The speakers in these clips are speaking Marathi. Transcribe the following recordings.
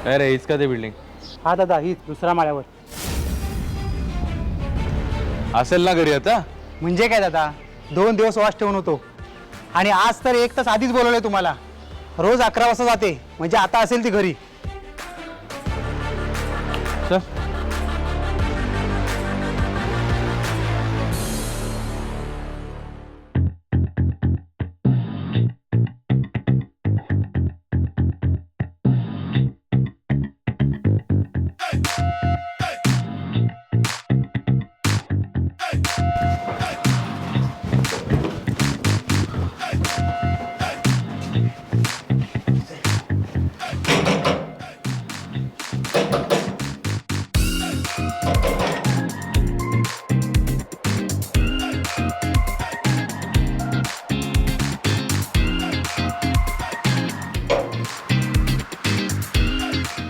अरे हीच का ते बिल्डिंग? हा दादा, हीच दुसऱ्या माळ्यावर. असेल ना घरी आता? म्हणजे काय दादा, 2 दिवस वास ठेवून होतो आणि आज तर 1 तास आधीच बोलवलंय तुम्हाला. रोज 11 वाजता जाते, म्हणजे आता असेल ती घरी. चल.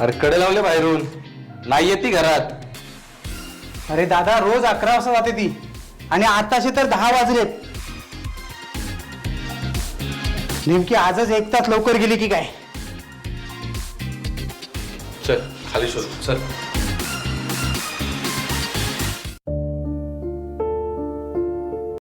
अरे कडे लावले बाहेरून, नाही येते घरात. अरे दादा, रोज 11 वाजता जाते ती आणि आताशे तर 10 वाजलेत. नेमकी आजच 1 तास लवकर गेली की काय? चल खाली शोध, चल.